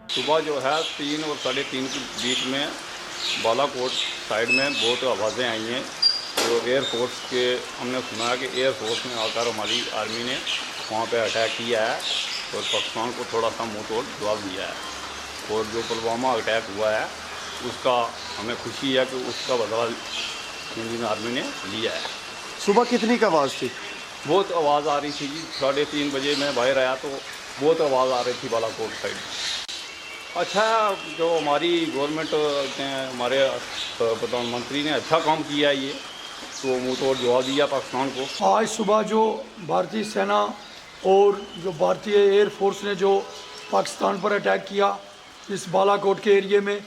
सुबह जो है 3 और 3:30 के बीच में बालाकोट साइड में बहुत आवाज़ें आई हैं। तो एयरफोर्स के हमने सुना है कि एयरफोर्स ने आकर हमारी आर्मी ने वहाँ पे अटैक किया है और पाकिस्तान को थोड़ा सा मुँह तोड़ जवाब दिया है। और जो पुलवामा अटैक हुआ है उसका हमें खुशी है कि उसका बदला इंडियन आर्मी ने लिया है। सुबह कितनी का आवाज़ थी? बहुत आवाज़ आ रही थी जी, 3:30 बजे मैं बाहर आया तो बहुत आवाज़ आ रही थी बालाकोट साइड। अच्छा, जो हमारी गवर्नमेंट ने, हमारे प्रधानमंत्री ने अच्छा काम किया ये, तो मुँह तोड़ जवाब दिया पाकिस्तान को। आज सुबह जो भारतीय सेना और जो भारतीय एयरफोर्स ने जो पाकिस्तान पर अटैक किया इस बालाकोट के एरिए में,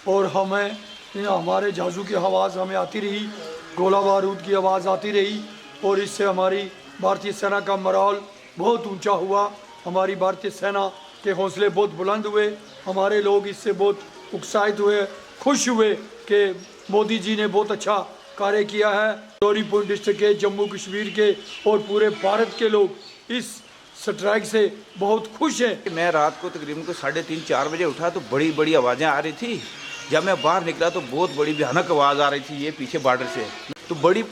और हमारे जहाज़ों की आवाज़ हमें आती रही, गोला बारूद की आवाज़ आती रही, और इससे हमारी भारतीय सेना का मोराल बहुत ऊंचा हुआ। हमारी भारतीय सेना के हौसले बहुत बुलंद हुए। हमारे लोग इससे बहुत उत्साहित हुए, खुश हुए कि मोदी जी ने बहुत अच्छा कार्य किया है। राजौरी डिस्ट्रिक्ट के, जम्मू कश्मीर के और पूरे भारत के लोग इस स्ट्राइक से बहुत खुश हैं। मैं रात को तकरीबन 3:30-4 बजे उठा तो बड़ी बड़ी आवाज़ें आ रही थी। जब मैं बाहर निकला तो बहुत बड़ी भयानक आवाज़ आ रही थी, ये पीछे बॉर्डर से। तो बड़ी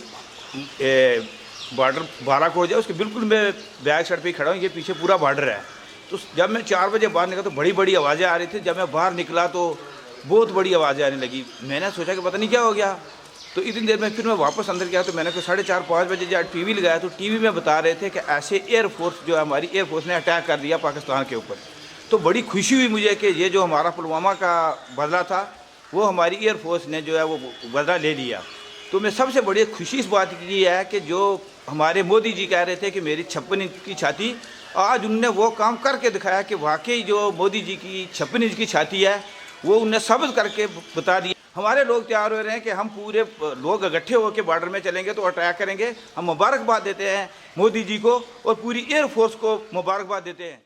बॉर्डर बालाकोट है, उसके बिल्कुल मैं बैक साइड पे ही खड़ा हूँ, ये पीछे पूरा बॉर्डर है। तो जब मैं 4 बजे बाहर निकला तो बड़ी बड़ी आवाज़ें आ रही थी। जब मैं बाहर निकला तो बहुत बड़ी आवाज़ें आने लगी। मैंने सोचा कि पता नहीं क्या हो गया। तो इतनी देर में फिर मैं वापस अंदर गया तो मैंने फिर 4:30-5 बजे जब टीवी लगाया तो टीवी में बता रहे थे कि ऐसे एयरफोर्स जो है, हमारी एयरफोर्स ने अटैक कर दिया पाकिस्तान के ऊपर। तो बड़ी खुशी हुई मुझे कि ये जो हमारा पुलवामा का बदला था वो हमारी एयरफोर्स ने जो है वो बदला ले लिया। तो मैं सबसे बड़ी खुशी इस बात की है कि जो हमारे मोदी जी कह रहे थे कि मेरी 56 इंच की छाती, आज उनने वो काम करके दिखाया कि वाकई जो मोदी जी की 56 इंच की छाती है वो उनने साबित करके बता दिया। हमारे लोग तैयार हो रहे हैं कि हम पूरे लोग इकट्ठे होकर बॉर्डर में चलेंगे तो अटैक करेंगे। हम मुबारकबाद देते हैं मोदी जी को और पूरी एयरफोर्स को मुबारकबाद देते हैं।